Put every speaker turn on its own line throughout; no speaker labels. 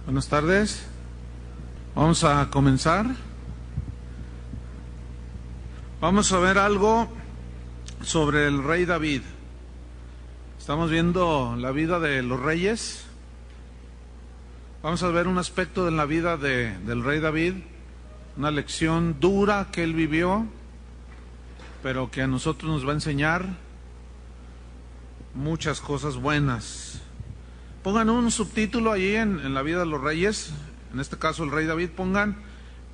Buenas tardes. Vamos a comenzar. Vamos a ver algo sobre el rey David. Estamos viendo la vida de los reyes. Vamos a ver un aspecto de la vida del rey David, una lección dura que él vivió, pero que a nosotros nos va a enseñar muchas cosas buenas. Pongan un subtítulo allí en la vida de los reyes, en este caso el rey David, pongan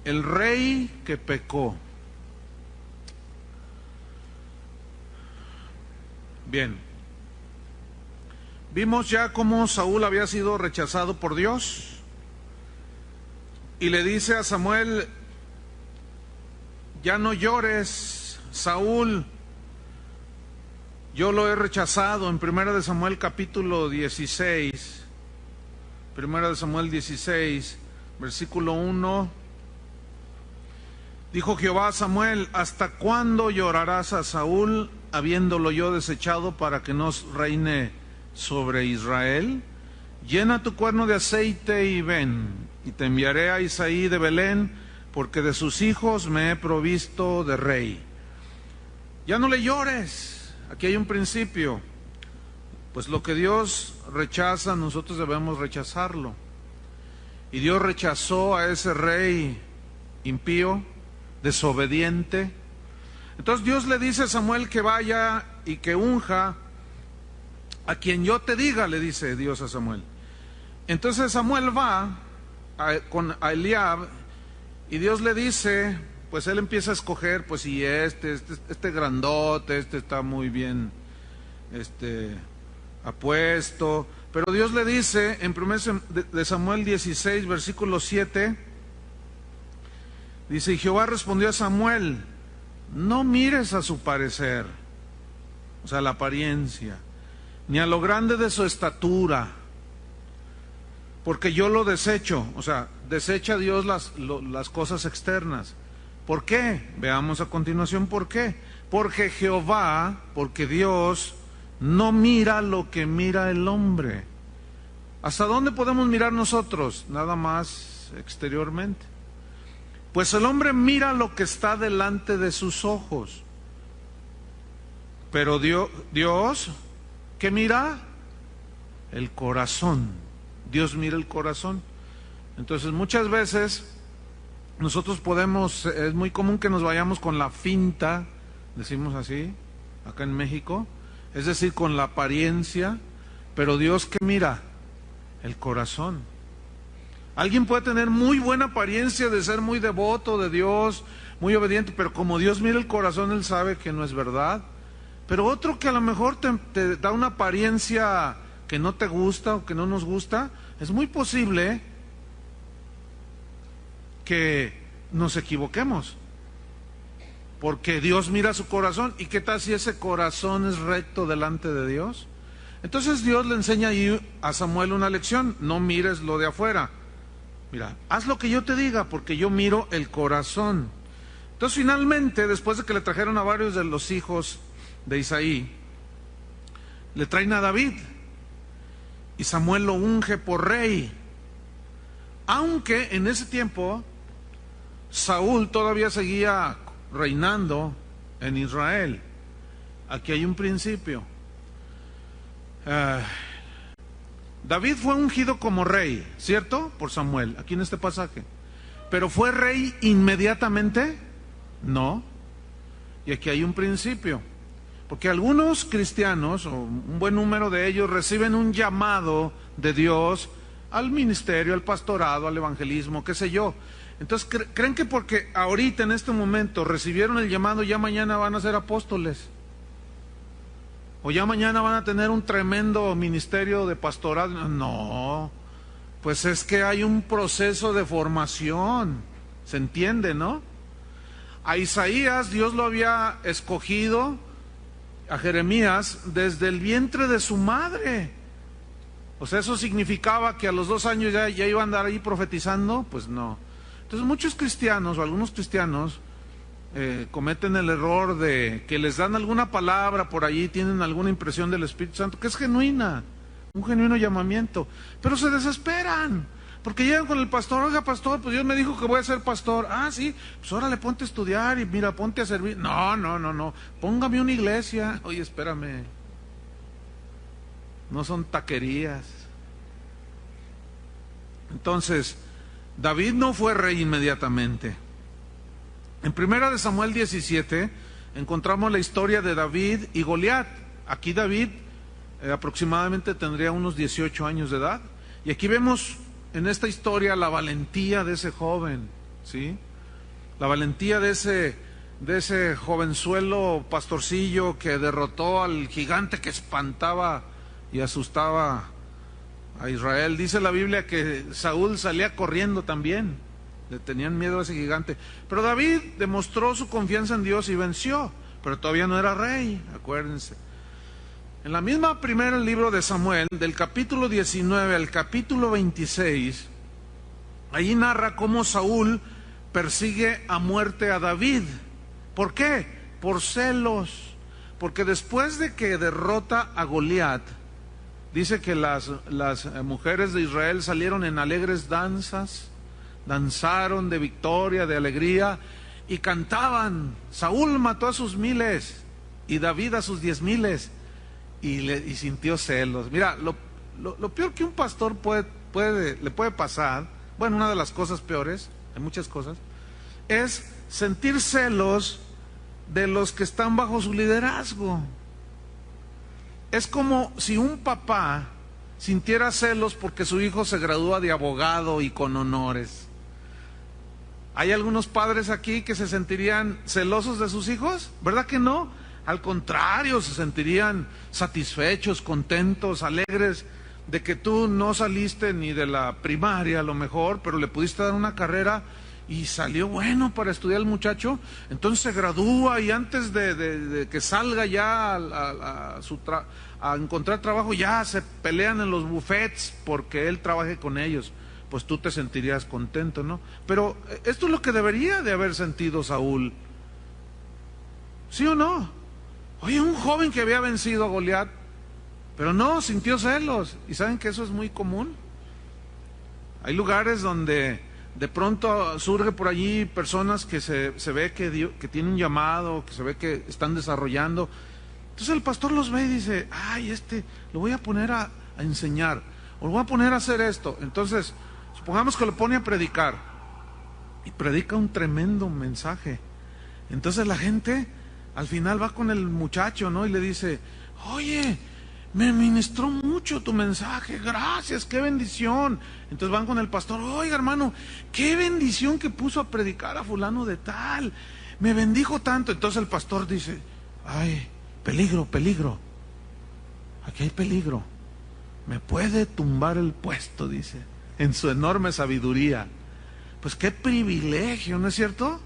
el rey que pecó. Bien, vimos ya cómo Saúl había sido rechazado por Dios y le dice a Samuel: ya no llores, Saúl, yo lo he rechazado. En 1 de Samuel capítulo 16, 1 de Samuel 16, versículo 1, dijo Jehová a Samuel: ¿hasta cuándo llorarás a Saúl, habiéndolo yo desechado, para que no reine sobre Israel? Llena tu cuerno de aceite y ven, y te enviaré a Isaí de Belén, porque de sus hijos me he provisto de rey. Ya no le llores. Aquí hay un principio, pues lo que Dios rechaza, nosotros debemos rechazarlo. Y Dios rechazó a ese rey impío, desobediente. Entonces Dios le dice a Samuel que vaya y que unja a quien yo te diga, le dice Dios a Samuel. Entonces Samuel va con Eliab y Dios le dice, pues él empieza a escoger, pues si este grandote, este está muy bien apuesto, pero Dios le dice en 1 de Samuel 16, versículo 7, dice: y Jehová respondió a Samuel: no mires a su parecer, o sea, la apariencia, ni a lo grande de su estatura, porque yo lo desecho. O sea, desecha Dios las cosas externas. ¿Por qué? Veamos a continuación por qué. Porque Jehová, porque Dios no mira lo que mira el hombre. ¿Hasta dónde podemos mirar nosotros? Nada más exteriormente. Pues el hombre mira lo que está delante de sus ojos. Pero Dios, ¿qué mira? El corazón. Dios mira el corazón. Entonces muchas veces nosotros es muy común que nos vayamos con la finta, decimos así, acá en México, es decir, con la apariencia, pero Dios, ¿qué mira? El corazón. Alguien puede tener muy buena apariencia de ser muy devoto de Dios, muy obediente, pero como Dios mira el corazón, Él sabe que no es verdad. Pero otro que a lo mejor te da una apariencia que no te gusta o que no nos gusta, es muy posible que nos equivoquemos, porque Dios mira su corazón. ¿Y qué tal si ese corazón es recto delante de Dios? Entonces Dios le enseña ahí a Samuel una lección: no mires lo de afuera, mira, haz lo que yo te diga, porque yo miro el corazón. Entonces finalmente, después de que le trajeron a varios de los hijos de Isaí, le traen a David, y Samuel lo unge por rey, aunque en ese tiempo Saúl todavía seguía reinando en Israel. Aquí hay un principio. David fue ungido como rey, ¿cierto? Por Samuel, aquí en este pasaje. ¿Pero fue rey inmediatamente? No. Y aquí hay un principio. Porque algunos cristianos, o un buen número de ellos, reciben un llamado de Dios al ministerio, al pastorado, al evangelismo, qué sé yo. Entonces creen que porque ahorita en este momento recibieron el llamado, ya mañana van a ser apóstoles, o ya mañana van a tener un tremendo ministerio de pastorado. No, pues es que hay un proceso de formación, ¿se entiende, no? A Isaías Dios lo había escogido, a Jeremías, desde el vientre de su madre. O sea, eso significaba que a los 2 años ya iba a andar ahí profetizando. Pues no. Entonces muchos cristianos, o algunos cristianos, cometen el error de que les dan alguna palabra por allí, tienen alguna impresión del Espíritu Santo, que es genuina, un genuino llamamiento, pero se desesperan, Porque llegan con el pastor, oiga pastor, pues Dios me dijo que voy a ser pastor. Ah, sí, pues órale, ponte a estudiar y mira, ponte a servir. No, póngame una iglesia. Oye, espérame. No son taquerías. Entonces, David no fue rey inmediatamente. En 1 Samuel 17 encontramos la historia de David y Goliat. Aquí David aproximadamente tendría unos 18 años de edad. Y aquí vemos en esta historia la valentía de ese joven, ¿sí? La valentía de ese jovenzuelo pastorcillo que derrotó al gigante que espantaba y asustaba a Israel. Dice la Biblia que Saúl salía corriendo también, le tenían miedo a ese gigante. Pero David demostró su confianza en Dios y venció, pero todavía no era rey, acuérdense. En la misma primera libro de Samuel, del capítulo 19 al capítulo 26, allí narra cómo Saúl persigue a muerte a David. ¿Por qué? Por celos. Porque después de que derrota a Goliat, dice que las mujeres de Israel salieron en alegres danzas, danzaron de victoria, de alegría, y cantaban. Saúl mató a sus 1000 y David a sus 10,000. Y sintió celos. Mira, lo peor que un pastor le puede pasar, bueno, una de las cosas peores, hay muchas cosas, es sentir celos de los que están bajo su liderazgo. Es como si un papá sintiera celos porque su hijo se gradúa de abogado y con honores. ¿Hay algunos padres aquí que se sentirían celosos de sus hijos? ¿Verdad que no? Al contrario, se sentirían satisfechos, contentos, alegres de que tú no saliste ni de la primaria a lo mejor, pero le pudiste dar una carrera y salió bueno para estudiar el muchacho. Entonces se gradúa y antes de que salga ya a encontrar trabajo, ya se pelean en los buffets porque él trabaje con ellos. Pues tú te sentirías contento, ¿no? Pero esto es lo que debería de haber sentido Saúl. ¿Sí o no? Oye, un joven que había vencido a Goliat, pero no, sintió celos. ¿Y saben que eso es muy común? Hay lugares donde de pronto surge por allí personas que se ve que tienen un llamado, que se ve que están desarrollando. Entonces el pastor los ve y dice, ay, lo voy a poner a enseñar, o lo voy a poner a hacer esto. Entonces, supongamos que lo pone a predicar, y predica un tremendo mensaje. Entonces la gente al final va con el muchacho, ¿no? Y le dice, oye, me ministró mucho tu mensaje, gracias, qué bendición. Entonces van con el pastor, oiga hermano, qué bendición que puso a predicar a fulano de tal, me bendijo tanto. Entonces el pastor dice, ay, peligro, aquí hay peligro, me puede tumbar el puesto, dice, en su enorme sabiduría. Pues qué privilegio, ¿no es cierto?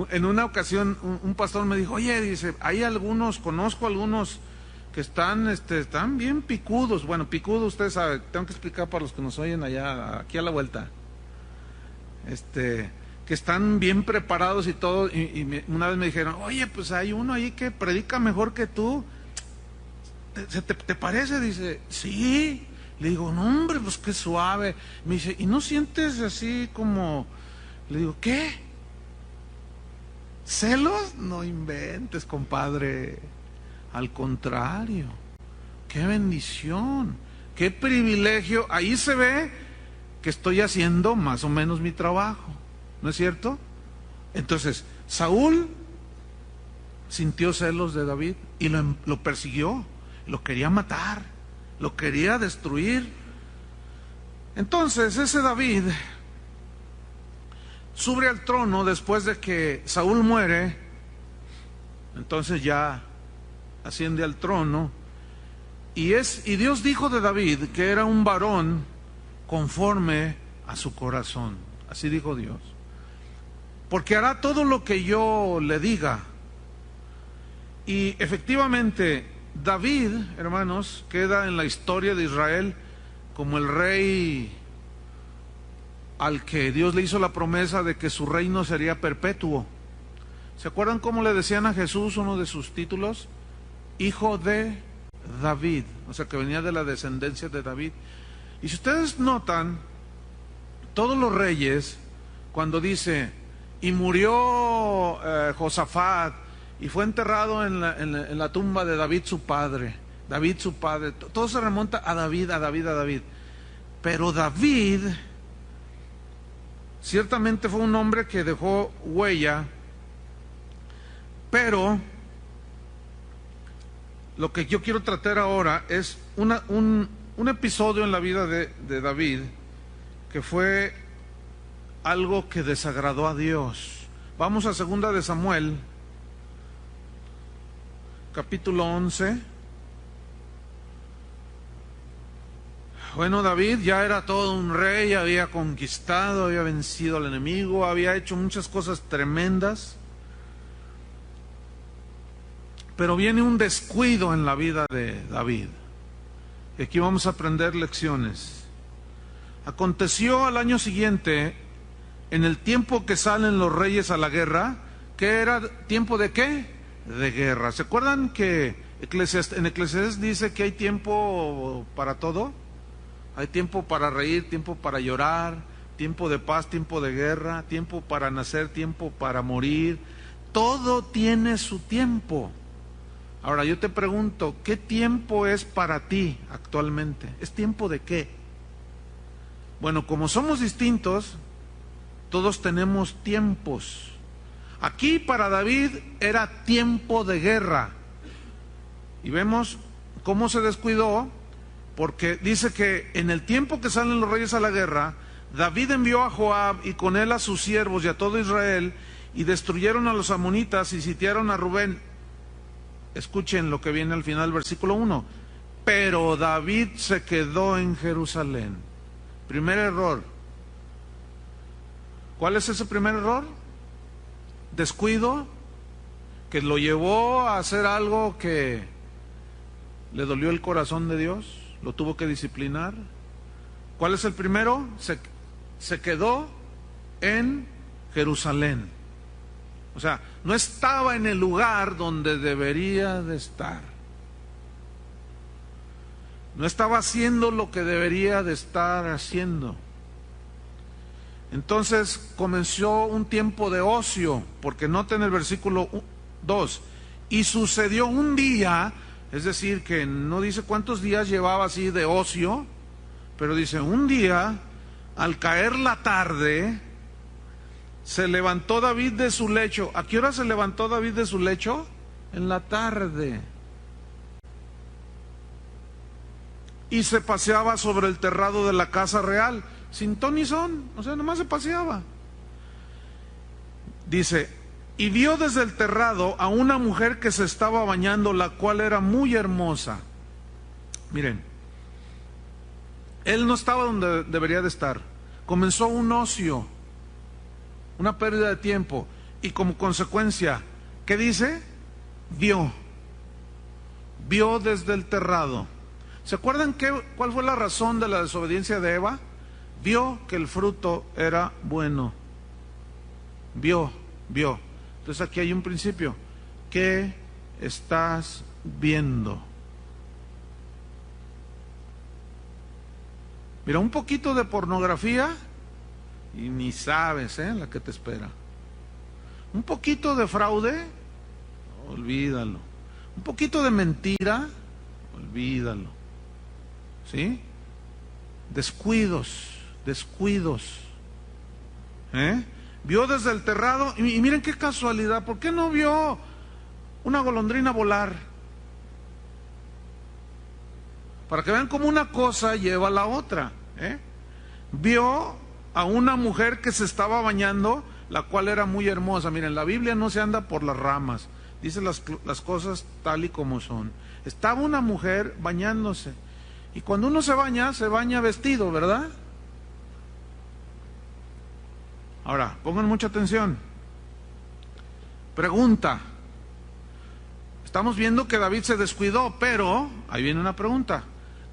En una ocasión un pastor me dijo, oye, dice, conozco algunos que están bien picudos. Bueno, picudo, ustedes saben, tengo que explicar para los que nos oyen allá, aquí a la vuelta. Que están bien preparados y todo, una vez me dijeron, oye, pues hay uno ahí que predica mejor que tú. ¿Te parece? Dice, sí. Le digo, no hombre, pues qué suave. Me dice, ¿y no sientes así como? Le digo, ¿qué? ¿Celos? No inventes, compadre. Al contrario, qué bendición, qué privilegio. Ahí se ve que estoy haciendo más o menos mi trabajo, ¿no es cierto? Entonces, Saúl sintió celos de David y lo persiguió, lo quería matar, lo quería destruir. Entonces, ese David sube al trono después de que Saúl muere. Entonces ya asciende al trono y Dios dijo de David que era un varón conforme a su corazón. Así dijo Dios, porque hará todo lo que yo le diga. Y efectivamente David, hermanos, queda en la historia de Israel como el rey al que Dios le hizo la promesa de que su reino sería perpetuo. ¿Se acuerdan cómo le decían a Jesús uno de sus títulos? Hijo de David, o sea que venía de la descendencia de David. Y si ustedes notan, todos los reyes, cuando dice, y murió Josafat, y fue enterrado en la tumba de David su padre, todo se remonta a David. Pero David ciertamente fue un hombre que dejó huella, pero lo que yo quiero tratar ahora es un episodio en la vida de David que fue algo que desagradó a Dios. Vamos a 2 de Samuel, capítulo 11. Bueno, David ya era todo un rey, había conquistado, había vencido al enemigo, había hecho muchas cosas tremendas. Pero viene un descuido en la vida de David. Y aquí vamos a aprender lecciones. Aconteció al año siguiente, en el tiempo que salen los reyes a la guerra, ¿qué era tiempo de qué? De guerra. ¿Se acuerdan que en Eclesiastés dice que hay tiempo para todo? Hay tiempo para reír, tiempo para llorar, tiempo de paz, tiempo de guerra, tiempo para nacer, tiempo para morir. Todo tiene su tiempo. Ahora yo te pregunto, ¿qué tiempo es para ti actualmente? ¿Es tiempo de qué? Bueno, como somos distintos, todos tenemos tiempos. Aquí para David era tiempo de guerra. Y vemos cómo se descuidó, porque dice que en el tiempo que salen los reyes a la guerra, David envió a Joab y con él a sus siervos y a todo Israel, y destruyeron a los amonitas y sitiaron a Rubén. Escuchen lo que viene al final del versículo 1. Pero David se quedó en Jerusalén. Primer error. ¿Cuál es ese primer error? Descuido, que lo llevó a hacer algo que le dolió el corazón de Dios, lo tuvo que disciplinar. ¿Cuál es el primero? Se quedó en Jerusalén. O sea, no estaba en el lugar donde debería de estar. No estaba haciendo lo que debería de estar haciendo. Entonces comenzó un tiempo de ocio, porque noten el versículo 2. Y sucedió un día, es decir, que no dice cuántos días llevaba así de ocio, pero dice un día, al caer la tarde, se levantó David de su lecho. ¿A qué hora se levantó David de su lecho? En la tarde. Y se paseaba sobre el terrado de la casa real, sin ton ni son, o sea, nomás se paseaba. Dice, y vio desde el terrado a una mujer que se estaba bañando, la cual era muy hermosa. Miren, él no estaba donde debería de estar. Comenzó un ocio, una pérdida de tiempo, y como consecuencia, ¿qué dice? Vio desde el terrado. ¿Se acuerdan cuál fue la razón de la desobediencia de Eva? Vio que el fruto era bueno. Vio. Entonces aquí hay un principio. ¿Qué estás viendo? Mira, un poquito de pornografía y ni sabes, la que te espera. Un poquito de fraude, olvídalo. Un poquito de mentira, olvídalo. ¿Sí? Descuidos. Vio desde el terrado, y miren qué casualidad, ¿por qué no vio una golondrina volar? Para que vean cómo una cosa lleva a la otra. Vio a una mujer que se estaba bañando, la cual era muy hermosa. Miren, la Biblia no se anda por las ramas, dice las cosas tal y como son. Estaba una mujer bañándose. Y cuando uno se baña vestido, ¿verdad? Ahora, pongan mucha atención. Pregunta. Estamos viendo que David se descuidó, pero ahí viene una pregunta.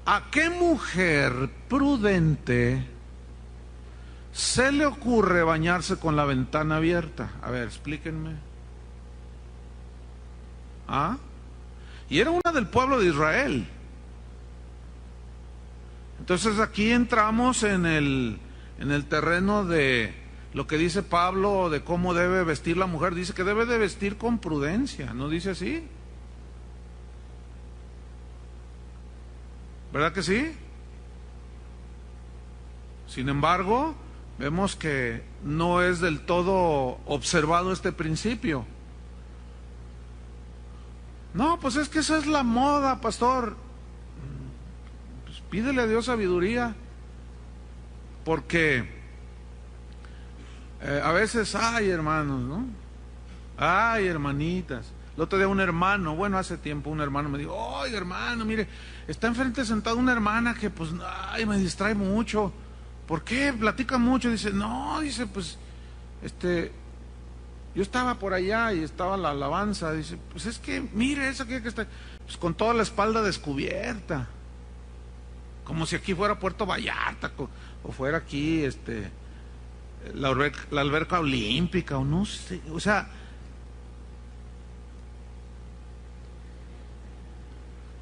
¿A qué mujer prudente se le ocurre bañarse con la ventana abierta? A ver, explíquenme. Y era una del pueblo de Israel. Entonces aquí entramos en el terreno de lo que dice Pablo de cómo debe vestir la mujer. Dice que debe de vestir con prudencia, ¿no dice así? ¿Verdad que sí? Sin embargo, vemos que no es del todo observado este principio. No, pues es que esa es la moda, pastor. Pues pídele a Dios sabiduría, porque a veces, ay hermanos, ¿no? Ay hermanitas. El otro día un hermano, bueno, hace tiempo un hermano me dijo, ay hermano, mire, está enfrente sentada una hermana que pues, ay, me distrae mucho. ¿Por qué? Platica mucho. Dice, no, dice, pues, yo estaba por allá y estaba la alabanza. Dice, pues es que, mire, esa que está, pues con toda la espalda descubierta. Como si aquí fuera Puerto Vallarta, o fuera aquí, la alberca olímpica, o no sé, o sea,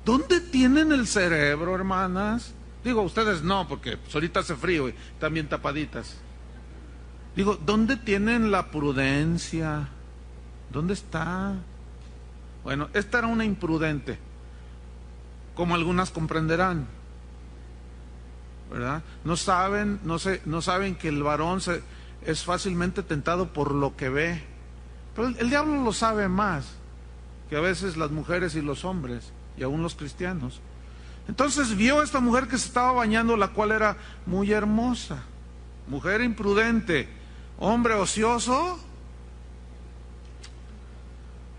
¿dónde tienen el cerebro, hermanas? Digo, ustedes no, porque pues, ahorita hace frío y están bien tapaditas. Digo, ¿dónde tienen la prudencia? ¿Dónde está? Bueno, esta era una imprudente, como algunas comprenderán, ¿verdad? No saben que el varón es fácilmente tentado por lo que ve. Pero el diablo lo sabe más que a veces las mujeres y los hombres, y aún los cristianos. Entonces vio a esta mujer que se estaba bañando, la cual era muy hermosa. Mujer imprudente, hombre ocioso.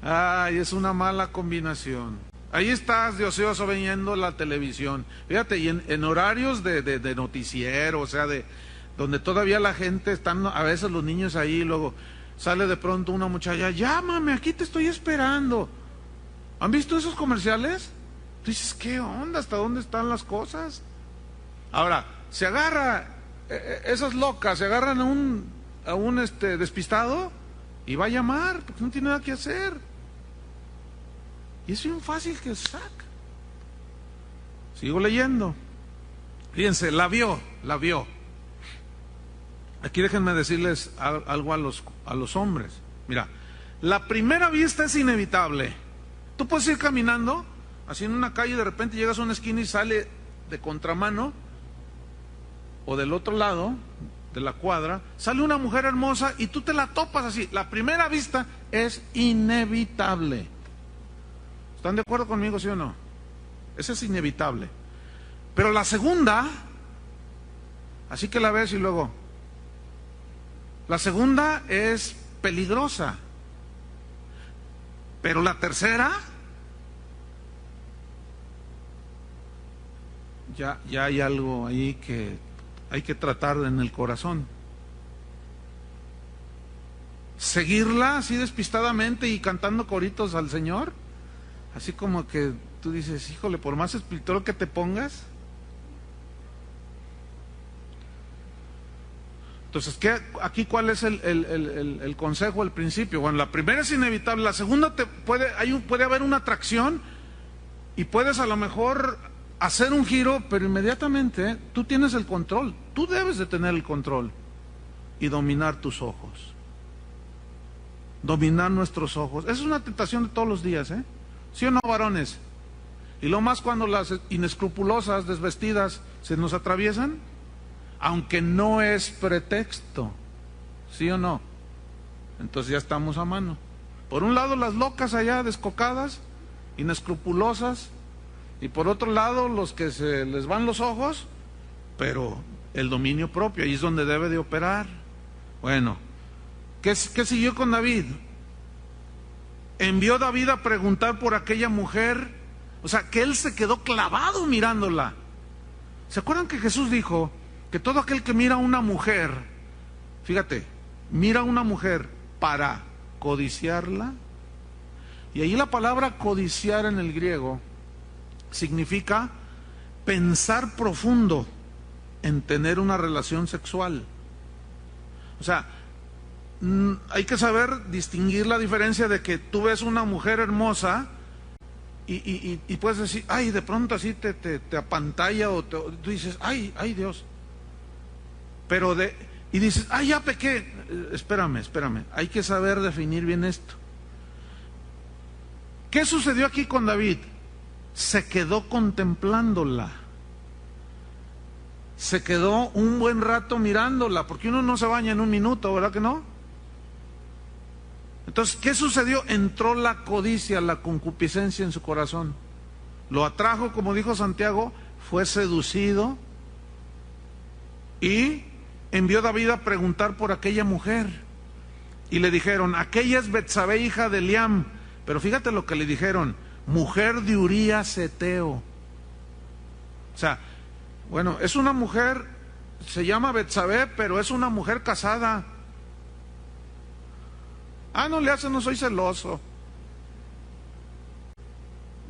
Ay, es una mala combinación. Ahí estás de ocioso viendo la televisión. Fíjate, y en horarios de noticiero, o sea, donde todavía la gente, están a veces los niños ahí, luego sale de pronto una muchacha, llámame, aquí te estoy esperando. ¿Han visto esos comerciales? Tú dices, ¿qué onda? ¿Hasta dónde están las cosas? Ahora, se agarra, esas locas, se agarran a un despistado y va a llamar, porque no tiene nada que hacer. Y es bien fácil que saca. Sigo leyendo. Fíjense, la vio. Aquí déjenme decirles algo a los hombres. Mira, la primera vista es inevitable. Tú puedes ir caminando así en una calle, de repente llegas a una esquina y sale de contramano o del otro lado de la cuadra, sale una mujer hermosa y tú te la topas así. La primera vista es inevitable. ¿Están de acuerdo conmigo, sí o no? Esa es inevitable. Pero la segunda, así que la ves y luego, la segunda es peligrosa. Pero la tercera, ya hay algo ahí que hay que tratar en el corazón. Seguirla así despistadamente y cantando coritos al Señor, así como que tú dices, híjole, por más espiritual que te pongas. Entonces, aquí cuál es el consejo, el principio? Bueno, la primera es inevitable, la segunda puede haber una atracción y puedes a lo mejor hacer un giro, pero inmediatamente tú tienes el control. Tú debes de tener el control y dominar tus ojos. Dominar nuestros ojos. Es una tentación de todos los días, ¿eh? ¿Sí o no, varones? Y lo más cuando las inescrupulosas, desvestidas, se nos atraviesan, aunque no es pretexto. ¿Sí o no? Entonces ya estamos a mano. Por un lado las locas allá, descocadas, inescrupulosas, y por otro lado los que se les van los ojos, pero el dominio propio, ahí es donde debe de operar. Bueno, ¿qué siguió con David? Envió David a preguntar por aquella mujer, o sea, que él se quedó clavado mirándola. ¿Se acuerdan que Jesús dijo que todo aquel que mira a una mujer, fíjate, mira a una mujer para codiciarla? Y ahí la palabra codiciar en el griego significa pensar profundo en tener una relación sexual. O sea, hay que saber distinguir la diferencia de que tú ves una mujer hermosa y puedes decir, ay, de pronto así te apantalla tú dices, ay Dios. Pero y dices, ay, ya pequé. Espérame, hay que saber definir bien esto. ¿Qué sucedió aquí con David? Se quedó contemplándola. Se quedó un buen rato mirándola, porque uno no se baña en un minuto, ¿verdad que no? Entonces, ¿qué sucedió? Entró la codicia, la concupiscencia en su corazón. Lo atrajo, como dijo Santiago, fue seducido y envió David a preguntar por aquella mujer. Y le dijeron, aquella es Betsabé, hija de Eliam. Pero fíjate lo que le dijeron, mujer de Urías Eteo. O sea, bueno, es una mujer, se llama Betsabé, pero es una mujer casada. No le hace, no soy celoso.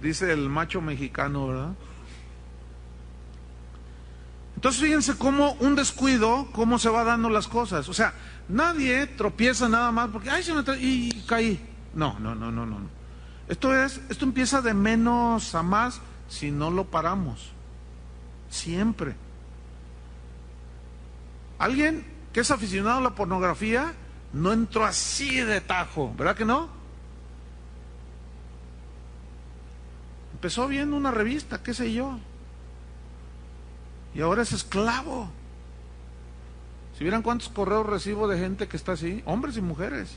Dice el macho mexicano, ¿verdad? Entonces fíjense cómo un descuido, cómo se va dando las cosas. O sea, nadie tropieza nada más porque, ay, y caí. No. Esto empieza de menos a más si no lo paramos. Siempre. Alguien que es aficionado a la pornografía no entró así de tajo, ¿verdad que no? Empezó viendo una revista, qué sé yo. Y ahora es esclavo. Si vieran cuántos correos recibo de gente que está así, hombres y mujeres.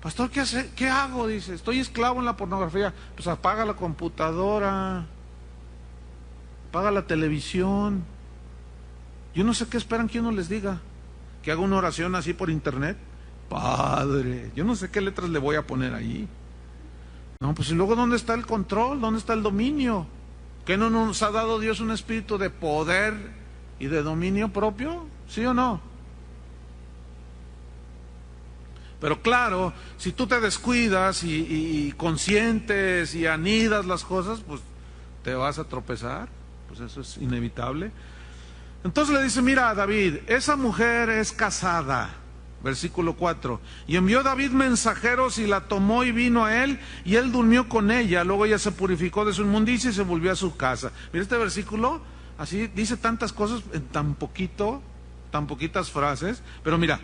Pastor, ¿qué hace? ¿Qué hago? Dice, estoy esclavo en la pornografía. Pues apaga la computadora, apaga la televisión. Yo no sé qué esperan que uno les diga. Que haga una oración así por internet. Padre, yo no sé qué letras le voy a poner ahí. No, pues y luego ¿dónde está el control? ¿Dónde está el dominio? ¿Que no nos ha dado Dios un espíritu de poder y de dominio propio? ¿Sí o no? Pero claro, si tú te descuidas y consientes y anidas las cosas, pues te vas a tropezar, pues eso es inevitable. Entonces le dice, mira David, esa mujer es casada, versículo 4, y envió David mensajeros y la tomó y vino a él, y él durmió con ella, luego ella se purificó de su inmundicia y se volvió a su casa. Mira este versículo, así dice tantas cosas en tan poquitas frases, pero mira,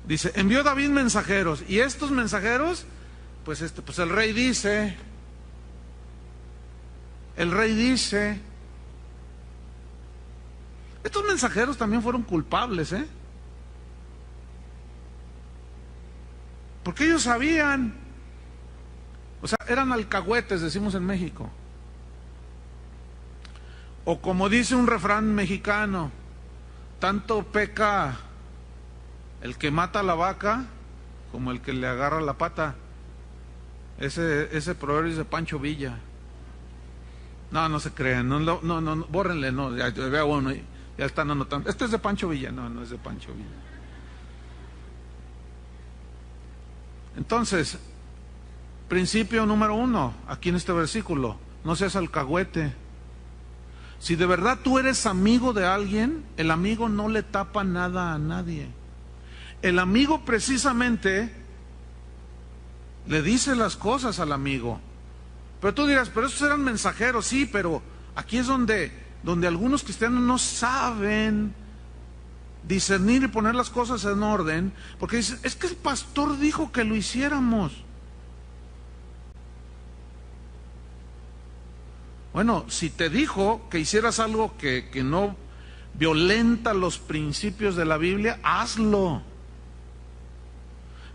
dice, envió David mensajeros, y estos mensajeros, pues el rey dice, estos mensajeros también fueron culpables, porque ellos sabían, o sea, eran alcahuetes, decimos en México, o como dice un refrán mexicano, tanto peca el que mata a la vaca como el que le agarra la pata. Ese proverbio es de Pancho Villa. No se crean, no, bórrenle, no, ya veo uno, ya están anotando. Este es de Pancho Villa, no es de Pancho Villa. Entonces, principio número 1, aquí en este versículo, no seas alcahuete. Si de verdad tú eres amigo de alguien, el amigo no le tapa nada a nadie. El amigo precisamente le dice las cosas al amigo. Pero tú dirás, pero esos eran mensajeros, sí, pero aquí es donde algunos cristianos no saben discernir y poner las cosas en orden, porque dicen, es que el pastor dijo que lo hiciéramos. Bueno, si te dijo que hicieras algo que no violenta los principios de la Biblia, hazlo.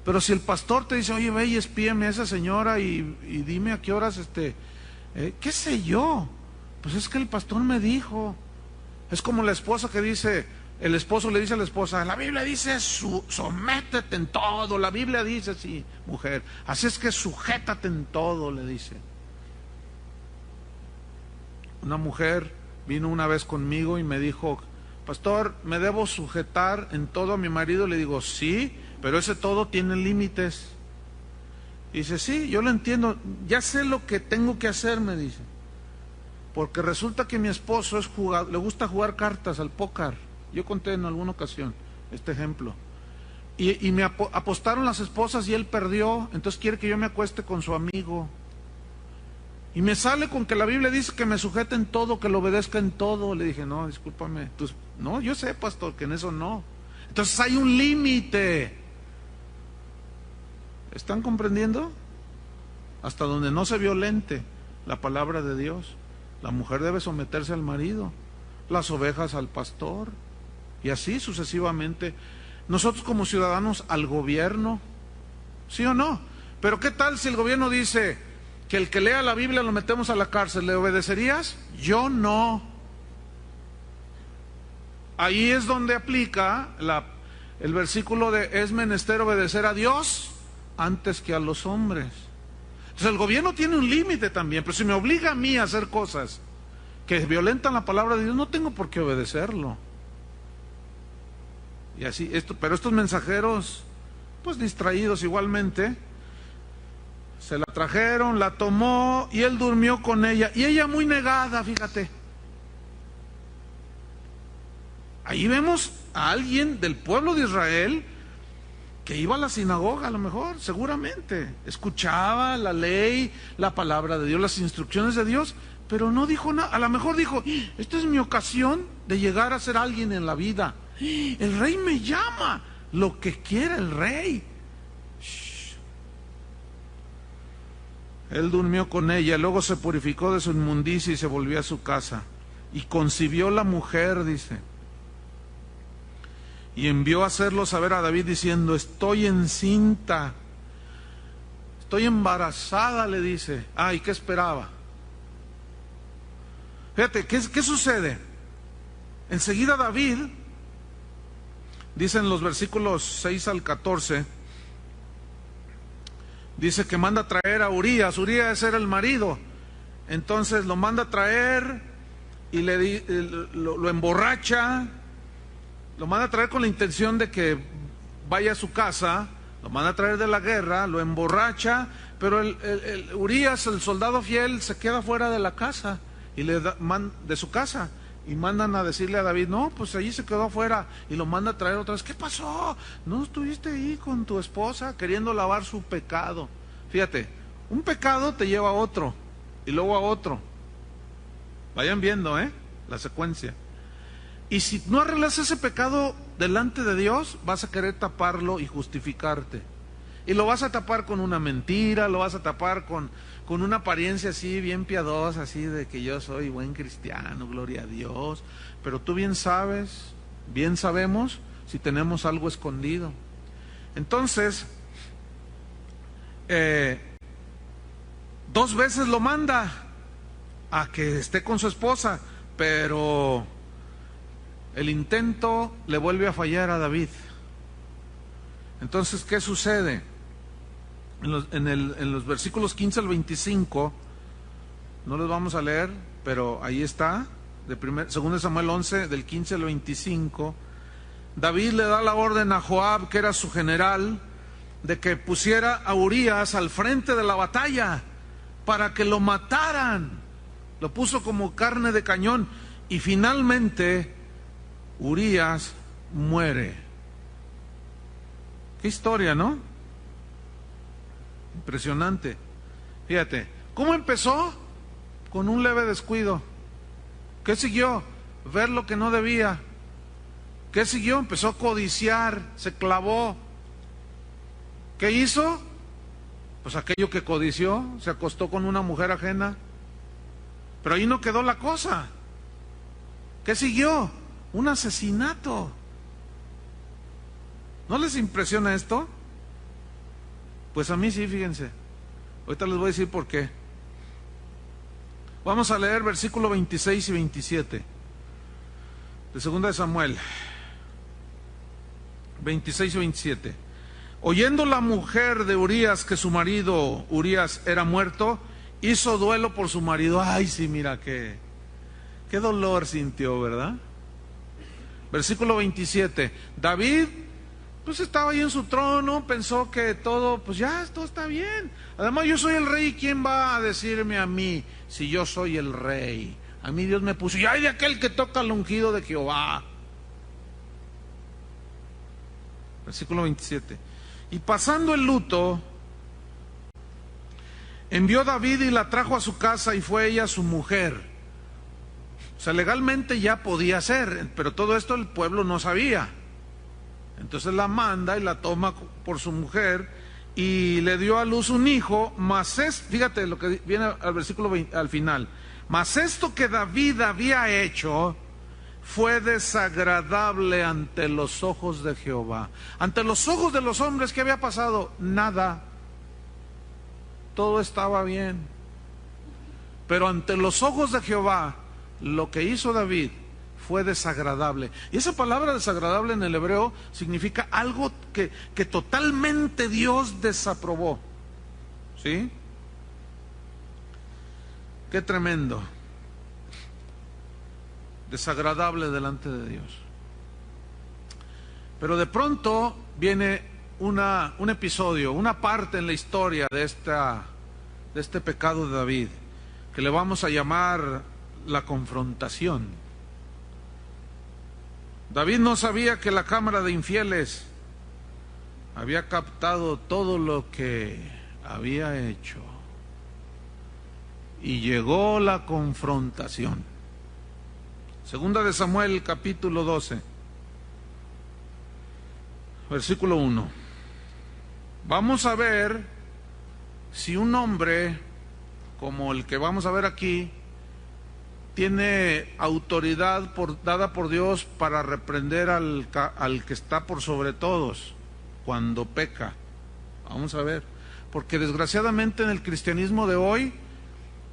Pero si el pastor te dice, oye, ve y espíame a esa señora y dime a qué horas, qué sé yo, pues es que el pastor me dijo. Es como la esposa que dice, el esposo le dice a la esposa, la Biblia dice, sométete en todo, la Biblia dice, sí, mujer, así es que sujétate en todo, le dice. Una mujer vino una vez conmigo y me dijo, pastor, ¿me debo sujetar en todo a mi marido? Le digo, sí, pero ese todo tiene límites. Y dice, sí, yo lo entiendo, ya sé lo que tengo que hacer, me dice. Porque resulta que mi esposo le gusta jugar cartas al póker. Yo conté en alguna ocasión este ejemplo. Y me apostaron las esposas y él perdió, entonces quiere que yo me acueste con su amigo. Y me sale con que la Biblia dice que me sujete en todo, que lo obedezca en todo. Le dije, no, discúlpame. No, yo sé, pastor, que en eso no. Entonces hay un límite. ¿Están comprendiendo? Hasta donde no se violente la palabra de Dios. La mujer debe someterse al marido, las ovejas al pastor, y así sucesivamente. Nosotros como ciudadanos al gobierno, ¿sí o no? Pero ¿qué tal si el gobierno dice que el que lea la Biblia lo metemos a la cárcel? ¿Le obedecerías? Yo no. Ahí es donde aplica el versículo de es menester obedecer a Dios antes que a los hombres. Entonces el gobierno tiene un límite también, pero si me obliga a mí a hacer cosas que violentan la palabra de Dios, no tengo por qué obedecerlo. Y así, pero estos mensajeros, pues distraídos igualmente, se la trajeron, la tomó y él durmió con ella. Y ella muy negada, fíjate. Ahí vemos a alguien del pueblo de Israel que iba a la sinagoga, a lo mejor, seguramente. Escuchaba la ley, la palabra de Dios, las instrucciones de Dios, pero no dijo nada. A lo mejor dijo, esta es mi ocasión de llegar a ser alguien en la vida. El rey me llama, lo que quiera el rey. Él durmió con ella, luego se purificó de su inmundicia y se volvió a su casa. Y concibió la mujer, dice. Y envió a hacerlo saber a David diciendo, estoy encinta, estoy embarazada, le dice. ¿Y qué esperaba? Fíjate, ¿qué sucede? Enseguida David, dicen los versículos 6 al 14, dice que manda a traer a Urías. Urías era el marido. Entonces lo manda a traer y lo emborracha. Lo manda a traer con la intención de que vaya a su casa. Lo manda a traer de la guerra, lo emborracha. Pero Urías, el soldado fiel, se queda fuera de la casa y de su casa. Y mandan a decirle a David, no, pues allí se quedó afuera. Y lo manda a traer otra vez. ¿Qué pasó? ¿No estuviste ahí con tu esposa queriendo lavar su pecado? Fíjate, un pecado te lleva a otro y luego a otro. Vayan viendo, la secuencia. Y si no arreglas ese pecado delante de Dios, vas a querer taparlo y justificarte. Y lo vas a tapar con una mentira, lo vas a tapar con una apariencia así bien piadosa, así de que yo soy buen cristiano, gloria a Dios. Pero tú bien sabes, bien sabemos si tenemos algo escondido. Entonces, 2 veces lo manda a que esté con su esposa, pero el intento le vuelve a fallar a David. Entonces, ¿qué sucede? En los versículos 15 al 25, no los vamos a leer, pero ahí está, de 2 Samuel 11, del 15 al 25, David le da la orden a Joab, que era su general, de que pusiera a Urías al frente de la batalla, para que lo mataran. Lo puso como carne de cañón, y finalmente Urías muere. Qué historia, ¿no? Impresionante. Fíjate, ¿cómo empezó? Con un leve descuido. ¿Qué siguió? Ver lo que no debía. ¿Qué siguió? Empezó a codiciar, se clavó. ¿Qué hizo? Pues aquello que codició, se acostó con una mujer ajena. Pero ahí no quedó la cosa. ¿Qué siguió? Un asesinato. ¿No les impresiona esto? Pues a mí sí, fíjense. Ahorita les voy a decir por qué. Vamos a leer versículos 26 y 27 de 2 de Samuel 26 y 27. Oyendo la mujer de Urías que su marido Urías era muerto, hizo duelo por su marido. Ay, sí, mira qué dolor sintió, ¿verdad? Versículo 27. David pues estaba ahí en su trono, pensó que todo, pues ya, todo está bien. Además yo soy el rey, ¿quién va a decirme a mí si yo soy el rey? A mí Dios me puso, y ay de aquel que toca el ungido de Jehová. Versículo 27. Y pasando el luto, Envió David y la trajo a su casa y fue ella su mujer. O sea, legalmente ya podía ser, pero todo esto el pueblo no sabía. Entonces la manda y la toma por su mujer y le dio a luz un hijo, mas fíjate lo que viene al versículo 20, al final. Mas esto que David había hecho fue desagradable ante los ojos de Jehová. Ante los ojos de los hombres, ¿qué había pasado? Nada. Todo estaba bien. Pero ante los ojos de Jehová, lo que hizo David fue desagradable. Y esa palabra desagradable en el hebreo significa algo que totalmente Dios desaprobó. ¿Sí? Qué tremendo. Desagradable delante de Dios. Pero de pronto viene un episodio, una parte en la historia de este pecado de David, que le vamos a llamar la confrontación. David no sabía que la cámara de infieles había captado todo lo que había hecho. Y llegó la confrontación. Segunda de Samuel, capítulo 12, versículo 1. Vamos a ver si un hombre como el que vamos a ver aquí tiene autoridad dada por Dios para reprender al que está por sobre todos cuando peca. Vamos a ver, porque desgraciadamente en el cristianismo de hoy,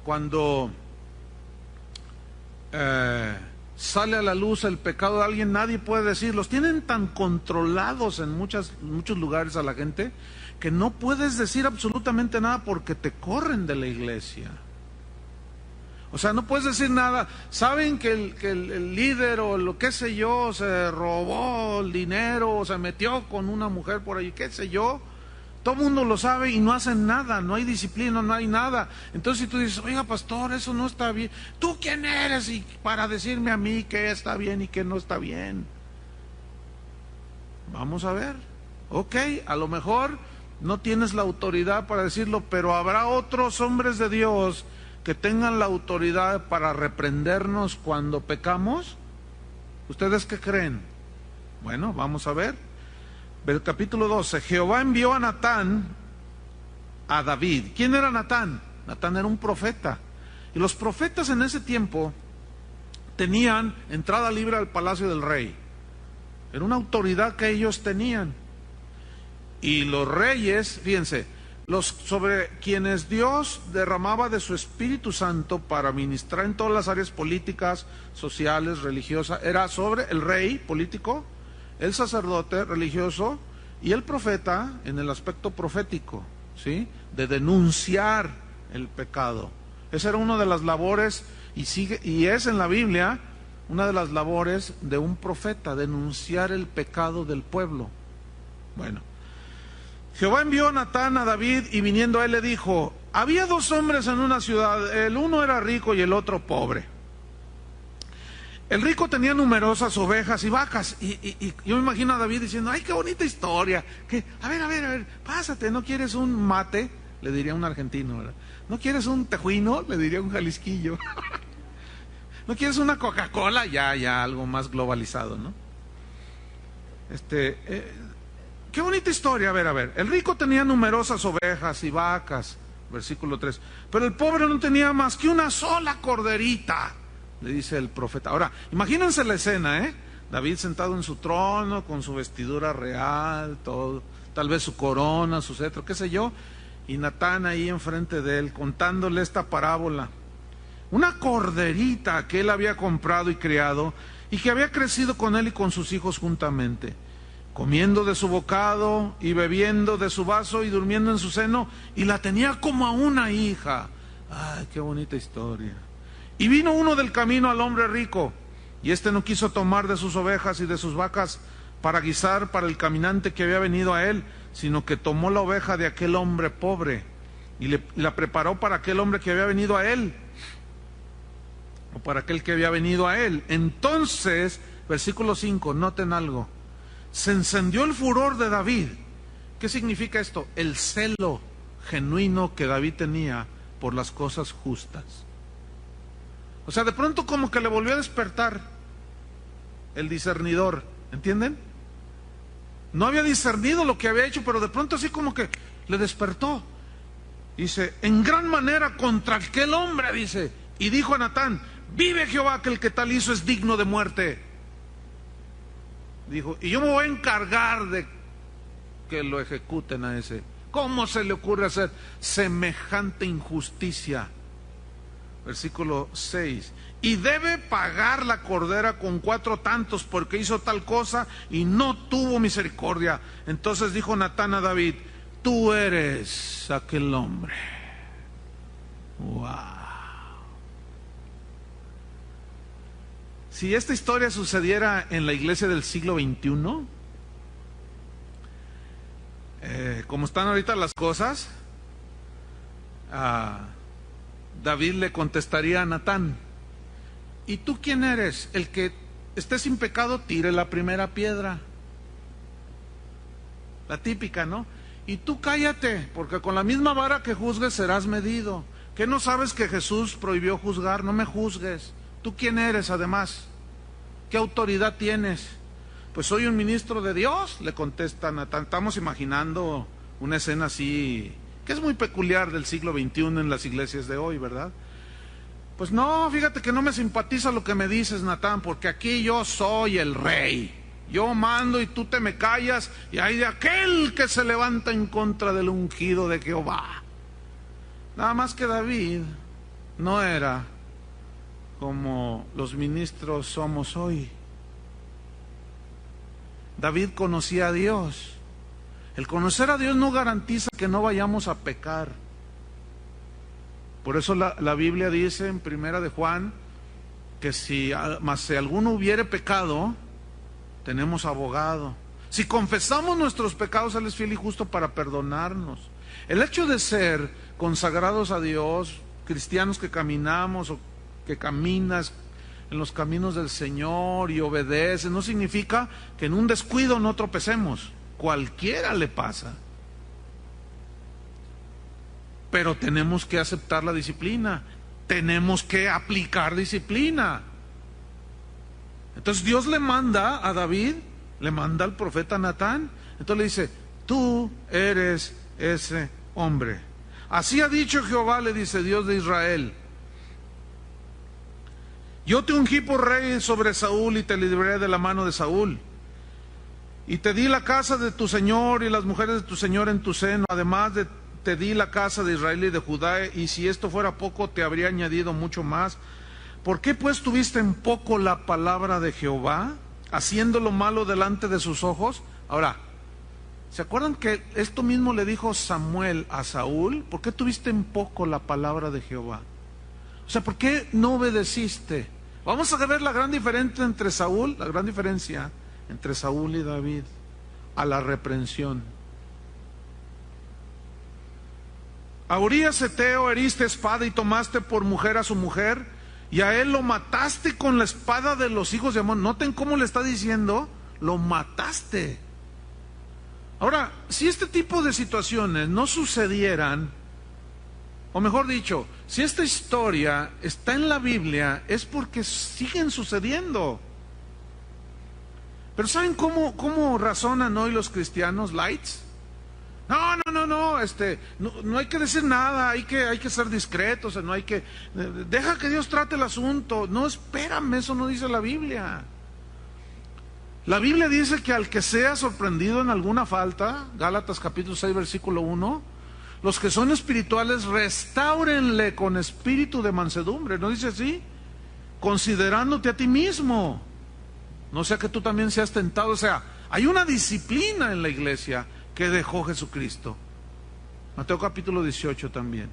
cuando sale a la luz el pecado de alguien, nadie puede decir. Los tienen tan controlados en muchos lugares a la gente, que no puedes decir absolutamente nada porque te corren de la iglesia. O sea, no puedes decir nada. Saben que el líder o lo que sé yo se robó el dinero o se metió con una mujer por ahí, qué sé yo. Todo el mundo lo sabe y no hacen nada, no hay disciplina, no hay nada. Entonces si tú dices, oiga pastor, eso no está bien. ¿Tú quién eres y para decirme a mí qué está bien y qué no está bien? Vamos a ver. Ok, a lo mejor no tienes la autoridad para decirlo, pero habrá otros hombres de Dios que tengan la autoridad para reprendernos cuando pecamos. ¿Ustedes qué creen? Bueno, vamos a ver. El capítulo 12. Jehová envió a Natán a David. ¿Quién era Natán? Natán era un profeta. Y los profetas en ese tiempo tenían entrada libre al palacio del rey. Era una autoridad que ellos tenían. Y los reyes, fíjense, los sobre quienes Dios derramaba de su Espíritu Santo para ministrar en todas las áreas políticas, sociales, religiosas, era sobre el rey político, el sacerdote religioso y el profeta en el aspecto profético, ¿sí? De denunciar el pecado. Esa era una de las labores y es en la Biblia una de las labores de un profeta, denunciar el pecado del pueblo. Bueno, Jehová envió a Natán a David y viniendo a él le dijo, había dos hombres en una ciudad, el uno era rico y el otro pobre. El rico tenía numerosas ovejas y vacas y yo me imagino a David diciendo, ay, qué bonita historia, a ver, pásate, ¿no quieres un mate? Le diría un argentino, ¿verdad? ¿No quieres un tejuino? Le diría un jalisquillo. ¿No quieres una Coca-Cola? Ya algo más globalizado, ¿no? Qué bonita historia, a ver. El rico tenía numerosas ovejas y vacas, versículo 3. Pero el pobre no tenía más que una sola corderita, le dice el profeta. Ahora, imagínense la escena, David sentado en su trono, con su vestidura real, todo, tal vez su corona, su cetro, qué sé yo, y Natán ahí enfrente de él, contándole esta parábola. Una corderita que él había comprado y criado, y que había crecido con él y con sus hijos juntamente, comiendo de su bocado y bebiendo de su vaso y durmiendo en su seno, y la tenía como a una hija. Ay, qué bonita historia. Y vino uno del camino al hombre rico, y éste no quiso tomar de sus ovejas y de sus vacas para guisar para el caminante que había venido a él, sino que tomó la oveja de aquel hombre pobre y la preparó para aquel hombre que había venido a él, o para aquel que había venido a él. Entonces, versículo 5, noten algo. Se encendió el furor de David. ¿Qué significa esto? El celo genuino que David tenía por las cosas justas. O sea, de pronto como que le volvió a despertar el discernidor, ¿entienden? No había discernido lo que había hecho, pero de pronto así como que le despertó. Dice, en gran manera contra aquel hombre, dice, y dijo a Natán, vive Jehová, que el que tal hizo es digno de muerte. Dijo, y yo me voy a encargar de que lo ejecuten a ese. ¿Cómo se le ocurre hacer semejante injusticia? Versículo 6. Y debe pagar la cordera con 4 tantos porque hizo tal cosa y no tuvo misericordia. Entonces dijo Natán a David, tú eres aquel hombre. Wow. Si esta historia sucediera en la iglesia del siglo XXI, como están ahorita las cosas, David le contestaría a Natán, ¿y tú quién eres? El que esté sin pecado, tire la primera piedra. La típica, ¿no? Y tú cállate, porque con la misma vara que juzgues serás medido. ¿Qué no sabes que Jesús prohibió juzgar? No me juzgues. ¿Tú quién eres además? ¿Qué autoridad tienes? Pues soy un ministro de Dios, le contesta Natán. Estamos imaginando una escena así, que es muy peculiar del siglo XXI en las iglesias de hoy, ¿verdad? Pues no, fíjate que no me simpatiza lo que me dices, Natán, porque aquí yo soy el rey. Yo mando y tú te me callas, y hay de aquel que se levanta en contra del ungido de Jehová. Nada más que David no era como los ministros somos hoy. David conocía a Dios. El conocer a Dios no garantiza que no vayamos a pecar. Por eso la Biblia dice en 1 de Juan que si alguno hubiere pecado, tenemos abogado. Si confesamos nuestros pecados, Él es fiel y justo para perdonarnos. El hecho de ser consagrados a Dios, cristianos que caminamos o que caminas en los caminos del Señor y obedeces, no significa que en un descuido no tropecemos. Cualquiera le pasa. Pero tenemos que aceptar la disciplina, tenemos que aplicar disciplina. Entonces Dios le manda a David, le manda al profeta Natán, entonces le dice, tú eres ese hombre. Así ha dicho Jehová, le dice Dios de Israel, yo te ungí por rey sobre Saúl y te libré de la mano de Saúl. Y te di la casa de tu señor y las mujeres de tu señor en tu seno, además te di la casa de Israel y de Judá, y si esto fuera poco, te habría añadido mucho más. ¿Por qué pues tuviste en poco la palabra de Jehová, haciendo lo malo delante de sus ojos? Ahora, ¿se acuerdan que esto mismo le dijo Samuel a Saúl? ¿Por qué tuviste en poco la palabra de Jehová? O sea, ¿por qué no obedeciste? Vamos a ver la gran diferencia entre Saúl y David, a la reprensión. A Urías Heteo heriste espada y tomaste por mujer a su mujer, y a él lo mataste con la espada de los hijos de Amón. Noten cómo le está diciendo, lo mataste. Ahora, si este tipo de situaciones no sucedieran, o mejor dicho, si esta historia está en la Biblia, es porque siguen sucediendo. Pero ¿saben cómo razonan hoy los cristianos lights? No hay que decir nada, hay que ser discretos, no hay que, deja que Dios trate el asunto. No, espérame, eso no dice la Biblia. La Biblia dice que al que sea sorprendido en alguna falta, Gálatas capítulo 6 versículo 1, los que son espirituales restáurenle con espíritu de mansedumbre. ¿No dice así? Considerándote a ti mismo, no sea que tú también seas tentado. O sea, hay una disciplina en la iglesia que dejó Jesucristo. Mateo capítulo 18 también.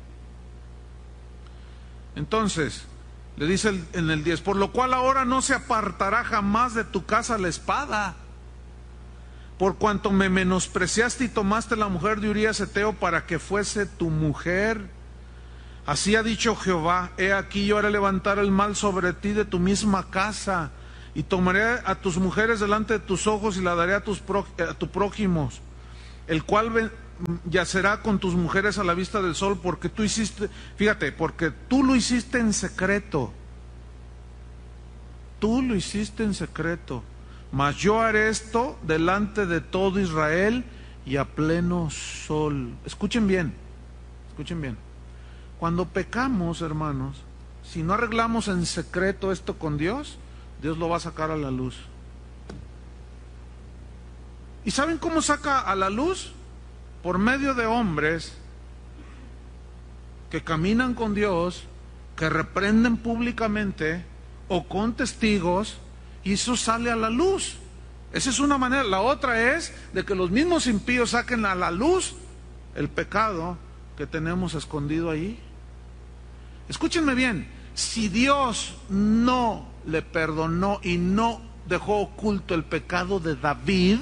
Entonces, le dice en el 10, por lo cual ahora no se apartará jamás de tu casa la espada, por cuanto me menospreciaste y tomaste la mujer de Urías Heteo para que fuese tu mujer. Así ha dicho Jehová, he aquí yo haré levantar el mal sobre ti de tu misma casa, y tomaré a tus mujeres delante de tus ojos y la daré a tu prójimo, el cual yacerá con tus mujeres a la vista del sol, porque tú hiciste, fíjate, porque tú lo hiciste en secreto. Tú lo hiciste en secreto. Mas yo haré esto delante de todo Israel y a pleno sol. Escuchen bien, escuchen bien. Cuando pecamos, hermanos, si no arreglamos en secreto esto con Dios, Dios lo va a sacar a la luz. ¿Y saben cómo saca a la luz? Por medio de hombres que caminan con Dios, que reprenden públicamente o con testigos, y eso sale a la luz. Esa es una manera. La otra es de que los mismos impíos saquen a la luz el pecado que tenemos escondido ahí. Escúchenme bien, si Dios no le perdonó y no dejó oculto el pecado de David,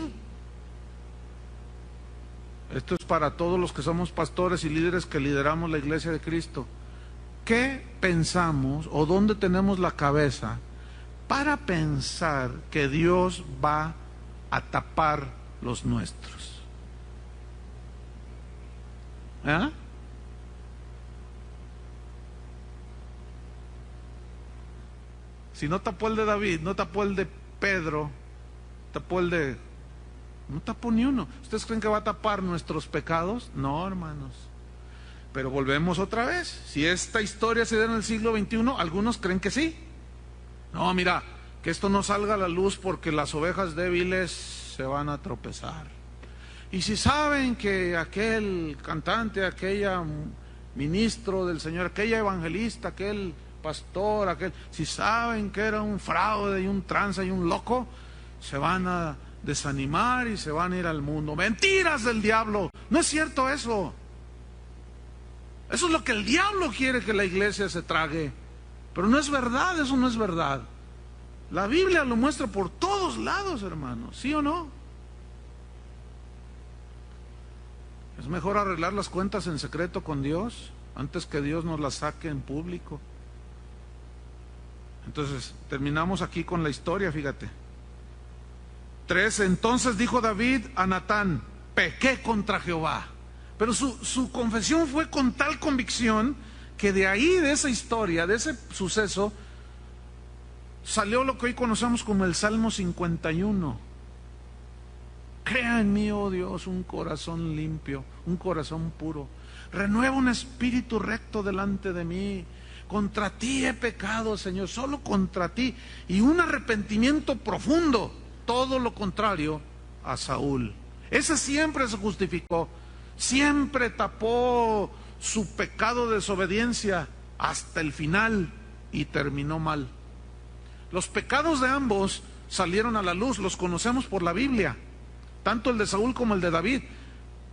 esto es para todos los que somos pastores y líderes que lideramos la iglesia de Cristo, ¿qué pensamos o dónde tenemos la cabeza para pensar que Dios va a tapar los nuestros? ¿Eh? Si no tapó el de David, no tapó el de Pedro, tapó el de... No tapó ni uno. ¿Ustedes creen que va a tapar nuestros pecados? No, hermanos. Pero volvemos otra vez. Si esta historia se da en el siglo XXI, algunos creen que sí. No, mira, que esto no salga a la luz porque las ovejas débiles se van a tropezar. Y si saben que aquel cantante, aquella ministro del Señor, aquella evangelista, aquel pastor, si saben que era un fraude y un tranza y un loco, se van a desanimar y se van a ir al mundo. Mentiras del diablo. No es cierto eso. Eso es lo que el diablo quiere que la iglesia se trague. Pero no es verdad, eso no es verdad. La Biblia lo muestra por todos lados, hermanos. ¿Sí o no? Es mejor arreglar las cuentas en secreto con Dios antes que Dios nos las saque en público. Entonces, terminamos aquí con la historia, fíjate. 3. Entonces dijo David a Natán: pequé contra Jehová. Pero su confesión fue con tal convicción que de ahí, de esa historia, de ese suceso, salió lo que hoy conocemos como el Salmo 51. Crea en mí, oh Dios, un corazón limpio, un corazón puro. Renueva un espíritu recto delante de mí. Contra ti he pecado, Señor, solo contra ti. Y un arrepentimiento profundo. Todo lo contrario a Saúl. Ese siempre se justificó, siempre tapó su pecado de desobediencia hasta el final y terminó mal. Los pecados de ambos salieron a la luz, los conocemos por la Biblia, tanto el de Saúl como el de David,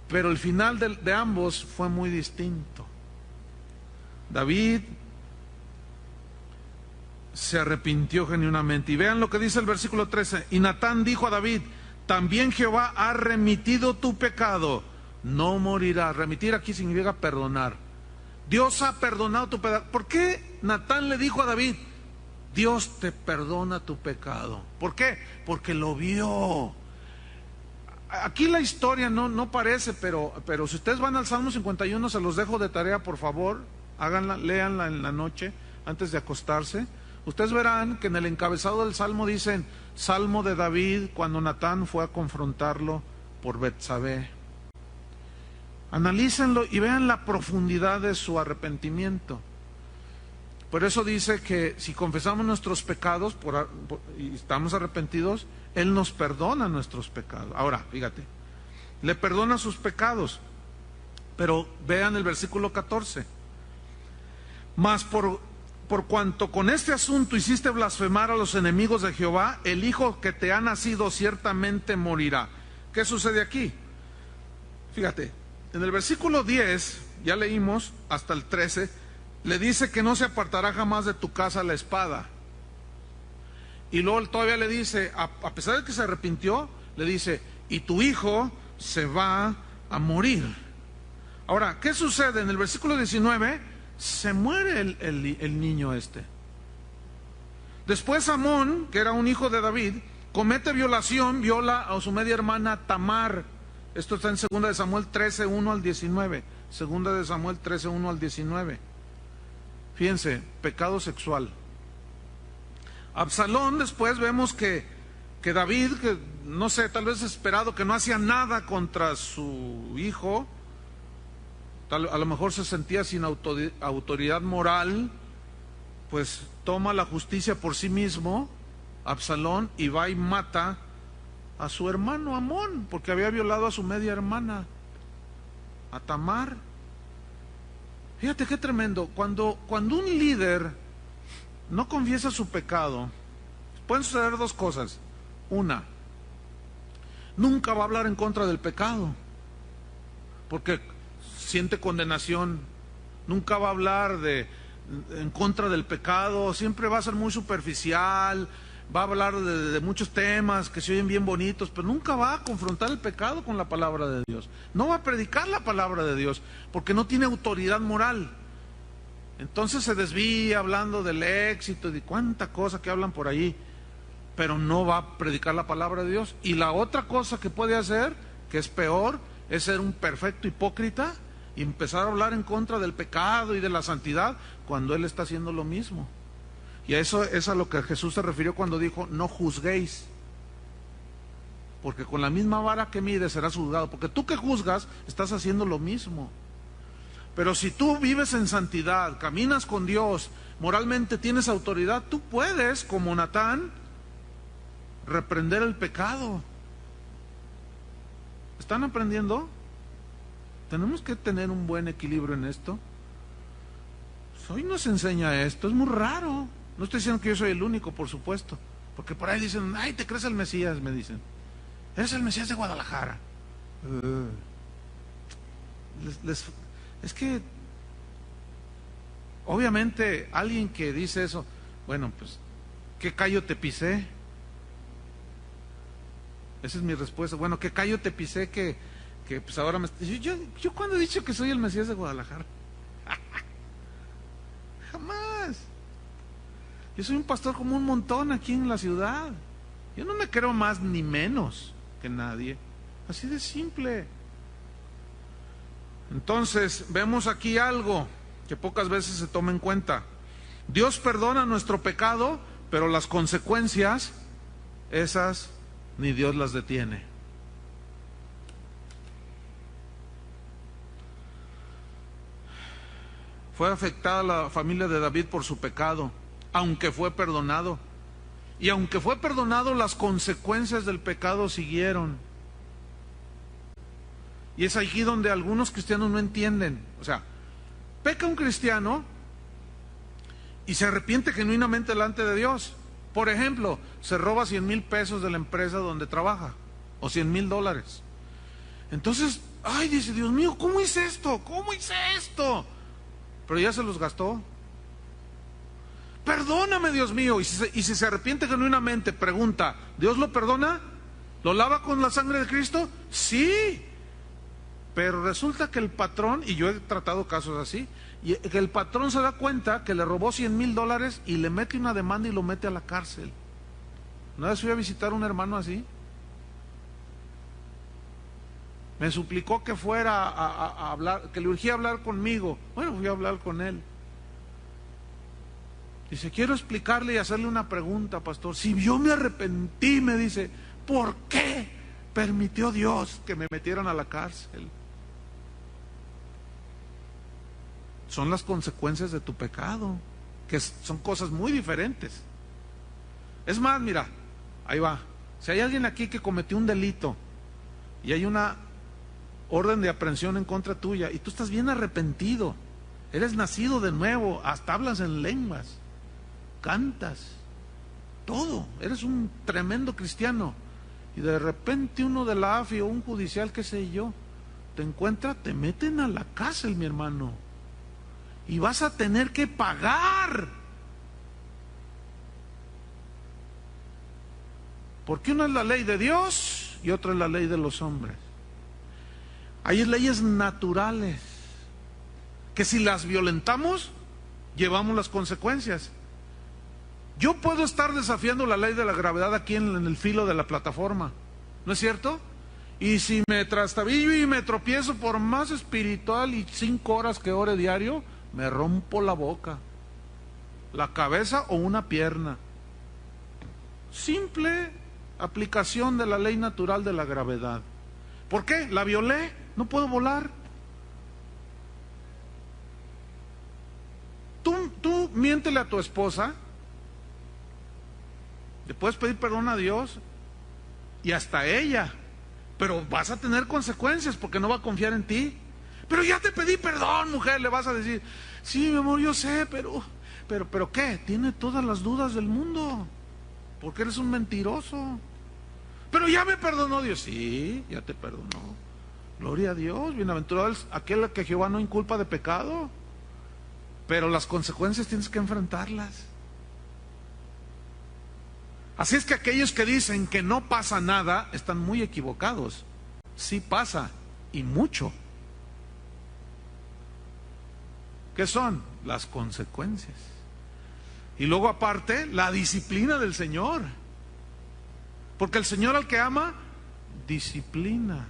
pero el final de ambos fue muy distinto. David se arrepintió genuinamente. Y vean lo que dice el versículo 13. Y Natán dijo a David: también Jehová ha remitido tu pecado, no morirás. Remitir aquí significa perdonar. Dios ha perdonado tu pecado. ¿Por qué Natán le dijo a David: Dios te perdona tu pecado? ¿Por qué? Porque lo vio. Aquí la historia no parece, pero si ustedes van al Salmo 51, se los dejo de tarea, por favor, háganla, léanla en la noche antes de acostarse. Ustedes verán que en el encabezado del Salmo dicen: Salmo de David cuando Natán fue a confrontarlo por Betsabé. Analícenlo y vean la profundidad de su arrepentimiento. Por eso dice que si confesamos nuestros pecados y estamos arrepentidos, Él nos perdona nuestros pecados. Ahora, fíjate, le perdona sus pecados, pero vean el versículo 14. Mas por cuanto con este asunto hiciste blasfemar a los enemigos de Jehová, el hijo que te ha nacido ciertamente morirá. ¿Qué sucede aquí? Fíjate, en el versículo 10, ya leímos hasta el 13, le dice que no se apartará jamás de tu casa la espada. Y luego todavía le dice, a pesar de que se arrepintió, le dice: y tu hijo se va a morir. Ahora, ¿qué sucede? En el versículo 19, se muere el niño este. Después Amón, que era un hijo de David, comete violación, viola a su media hermana Tamar, Esto está en 2 de Samuel 13, 1 al 19. 2 de Samuel 13, 1 al 19. Fíjense, pecado sexual. Absalón, después vemos que David, que no sé, tal vez desesperado, que no hacía nada contra su hijo, a lo mejor se sentía sin autoridad moral, pues toma la justicia por sí mismo, Absalón, y va y mata a su hermano Amón, porque había violado a su media hermana, a Tamar. Fíjate qué tremendo. Cuando un líder no confiesa su pecado, pueden suceder dos cosas. Una, nunca va a hablar en contra del pecado, porque siente condenación. Nunca va a hablar en contra del pecado, siempre va a ser muy superficial, va a hablar de muchos temas que se oyen bien bonitos, pero nunca va a confrontar el pecado con la palabra de Dios. No va a predicar la palabra de Dios, porque no tiene autoridad moral. Entonces se desvía hablando del éxito y de cuánta cosa que hablan por ahí, pero no va a predicar la palabra de Dios. Y la otra cosa que puede hacer, que es peor, es ser un perfecto hipócrita y empezar a hablar en contra del pecado y de la santidad, cuando él está haciendo lo mismo. Y a eso es a lo que Jesús se refirió cuando dijo, no juzguéis, porque con la misma vara que mides serás juzgado, porque tú que juzgas estás haciendo lo mismo. Pero si tú vives en santidad, caminas con Dios, moralmente tienes autoridad, tú puedes, como Natán, reprender el pecado. ¿Están aprendiendo? Tenemos que tener un buen equilibrio en esto. Hoy nos enseña esto, es muy raro. No estoy diciendo que yo soy el único, por supuesto, porque por ahí dicen, ay, ¿te crees el Mesías? Me dicen, eres el Mesías de Guadalajara. Es que obviamente alguien que dice eso, bueno, pues, ¿qué callo te pisé? Esa es mi respuesta. Bueno, ¿qué callo te pisé que pues ahora me... Yo cuando he dicho que soy el Mesías de Guadalajara, jamás. Yo soy un pastor como un montón aquí en la ciudad. Yo no me creo más ni menos que nadie. Así de simple. Entonces, vemos aquí algo que pocas veces se toma en cuenta. Dios perdona nuestro pecado, pero las consecuencias, esas, ni Dios las detiene. Fue afectada la familia de David por su pecado, aunque fue perdonado. Y aunque fue perdonado, las consecuencias del pecado siguieron. Y es aquí donde algunos cristianos no entienden. O sea, peca un cristiano y se arrepiente genuinamente delante de Dios. Por ejemplo, se roba 100,000 pesos de la empresa donde trabaja, o 100,000 dólares. Entonces, ay, dice, Dios mío, ¿cómo hice esto? ¿Cómo hice esto? Pero ya se los gastó. Perdóname, Dios mío. Y si se arrepiente genuinamente, pregunta, ¿Dios lo perdona? ¿Lo lava con la sangre de Cristo? Sí. Pero resulta que el patrón, y yo he tratado casos así, y que el patrón se da cuenta que le robó 100,000 dólares y le mete una demanda y lo mete a la cárcel. Una vez fui a visitar a un hermano así. Me suplicó que fuera a hablar, que le urgía hablar conmigo. Bueno, fui a hablar con él. Dice, quiero explicarle y hacerle una pregunta, pastor. Si yo me arrepentí, me dice, ¿por qué permitió Dios que me metieran a la cárcel? Son las consecuencias de tu pecado, que son cosas muy diferentes. Es más, mira, ahí va. Si hay alguien aquí que cometió un delito y hay una orden de aprehensión en contra tuya y tú estás bien arrepentido, eres nacido de nuevo, hasta hablas en lenguas, cantas, todo, eres un tremendo cristiano, y de repente uno de la AFI o un judicial, qué sé yo, te encuentra, te meten a la cárcel, mi hermano, y vas a tener que pagar, porque una es la ley de Dios y otra es la ley de los hombres. Hay leyes naturales que si las violentamos, llevamos las consecuencias. Yo puedo estar desafiando la ley de la gravedad aquí en el filo de la plataforma, ¿no es cierto? Y si me trastabillo y me tropiezo, por más espiritual y 5 horas que ore diario, me rompo la boca, la cabeza o una pierna. Simple aplicación de la ley natural de la gravedad. ¿Por qué? La violé, no puedo volar. Tú miéntele a tu esposa, le puedes pedir perdón a Dios y hasta ella, pero vas a tener consecuencias porque no va a confiar en ti. Pero ya te pedí perdón, mujer, le vas a decir, sí, mi amor, yo sé, pero ¿qué? Tiene todas las dudas del mundo, porque eres un mentiroso. Pero ya me perdonó Dios. Sí, ya te perdonó. Gloria a Dios, bienaventurado aquel que Jehová no inculpa de pecado. Pero las consecuencias tienes que enfrentarlas. Así es que aquellos que dicen que no pasa nada están muy equivocados. Sí pasa, y mucho. ¿Qué son? Las consecuencias. Y luego aparte, la disciplina del Señor. Porque el Señor al que ama, disciplina.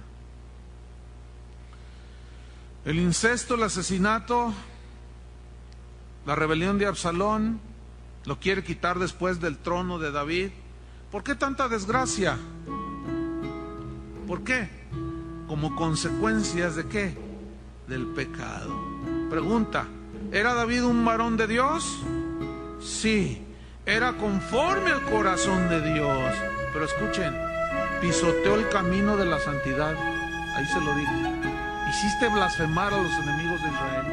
El incesto, el asesinato, la rebelión de Absalón, lo quiere quitar después del trono de David. ¿Por qué tanta desgracia? ¿Por qué? Como consecuencias de ¿qué? Del pecado. Pregunta, ¿era David un varón de Dios? Sí, era conforme al corazón de Dios. Pero escuchen, pisoteó el camino de la santidad. Ahí se lo digo. Hiciste blasfemar a los enemigos de Israel.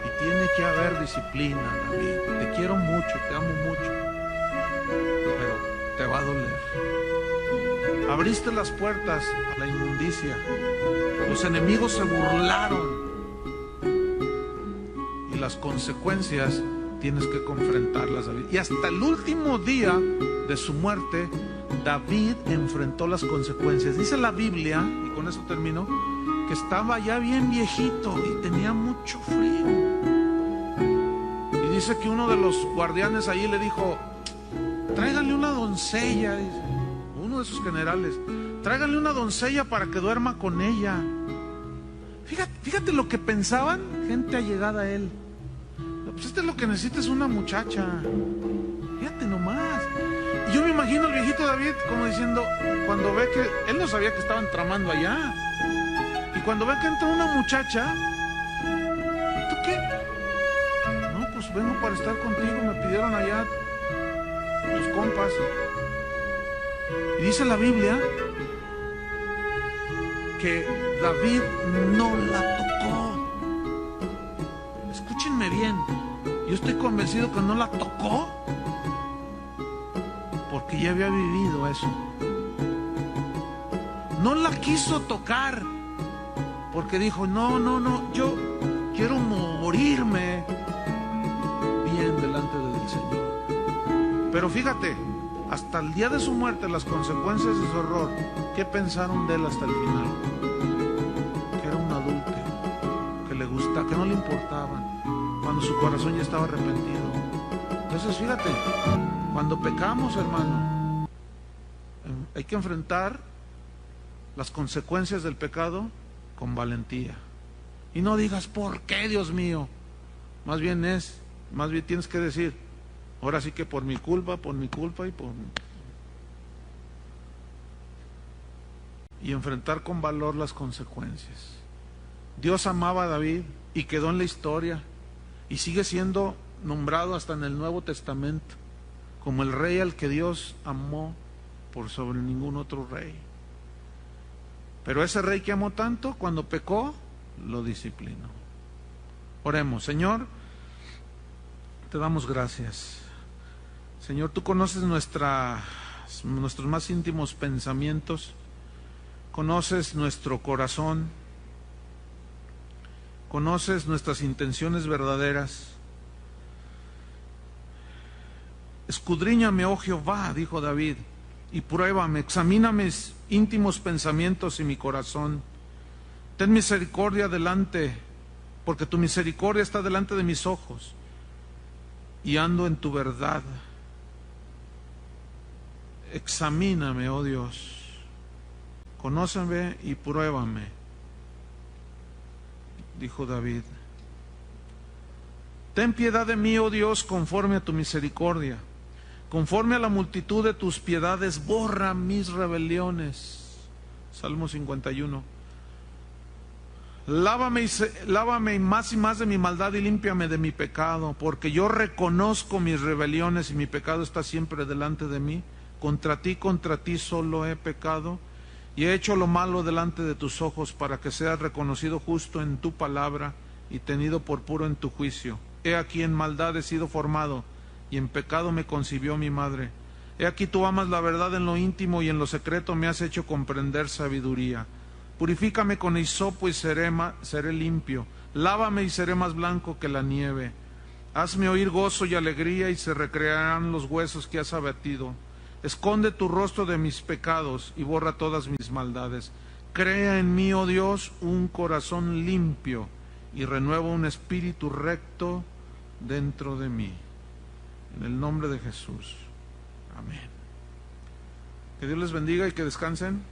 Y tiene que haber disciplina, David. Te quiero mucho, te amo mucho, pero te va a doler. Abriste las puertas a la inmundicia. Los enemigos se burlaron. Y las consecuencias tienes que confrontarlas, David. Y hasta el último día de su muerte, David enfrentó las consecuencias. Dice la Biblia, y con eso termino, que estaba ya bien viejito y tenía mucho frío. Y dice que uno de los guardianes ahí le dijo, tráiganle una doncella, dice, uno de sus generales, tráiganle una doncella para que duerma con ella. Fíjate lo que pensaban gente allegada a él. Pues este es lo que necesita, es una muchacha. Fíjate nomás. Y yo me imagino al viejito David como diciendo, cuando ve que él no sabía que estaban tramando allá, y cuando ve que entra una muchacha, ¿y tú qué? No, pues vengo para estar contigo, me pidieron allá tus compas. Y dice la Biblia que David no la tocó. Escúchenme bien, yo estoy convencido que no la tocó porque ya había vivido eso. No la quiso tocar porque dijo, no, yo quiero morirme bien delante del Señor. Pero fíjate, hasta el día de su muerte, las consecuencias de su error, ¿qué pensaron de él hasta el final? Que era un adúltero, que le gustaba, que no le importaba, cuando su corazón ya estaba arrepentido. Entonces fíjate, cuando pecamos, hermano, hay que enfrentar las consecuencias del pecado con valentía. Y no digas, ¿por qué, Dios mío? Más bien tienes que decir, ahora sí que por mi culpa y enfrentar con valor las consecuencias. Dios amaba a David y quedó en la historia y sigue siendo nombrado hasta en el Nuevo Testamento como el rey al que Dios amó por sobre ningún otro rey. Pero ese rey que amó tanto, cuando pecó, lo disciplinó. Oremos. Señor, te damos gracias. Señor, tú conoces nuestros más íntimos pensamientos, conoces nuestro corazón, conoces nuestras intenciones verdaderas. Escudriñame, oh Jehová, dijo David, y pruébame, examina mis íntimos pensamientos y mi corazón. Ten misericordia delante, porque tu misericordia está delante de mis ojos, y ando en tu verdad. Examíname, oh Dios, Conóceme y pruébame, dijo David. Ten piedad de mí, oh Dios, conforme a tu misericordia. Conforme a la multitud de tus piedades, borra mis rebeliones. Salmo 51. Lávame más y más de mi maldad y límpiame de mi pecado, porque yo reconozco mis rebeliones y mi pecado está siempre delante de mí. Contra ti solo he pecado y he hecho lo malo delante de tus ojos, para que seas reconocido justo en tu palabra y tenido por puro en tu juicio. He aquí en maldad he sido formado, y en pecado me concibió mi madre. He aquí tú amas la verdad en lo íntimo, y en lo secreto me has hecho comprender sabiduría. Purifícame con hisopo y seré limpio. Lávame y seré más blanco que la nieve. Hazme oír gozo y alegría, y se recrearán los huesos que has abatido. Esconde tu rostro de mis pecados y borra todas mis maldades. Crea en mí, oh Dios, un corazón limpio, y renueva un espíritu recto dentro de mí. En el nombre de Jesús. Amén. Que Dios les bendiga y que descansen.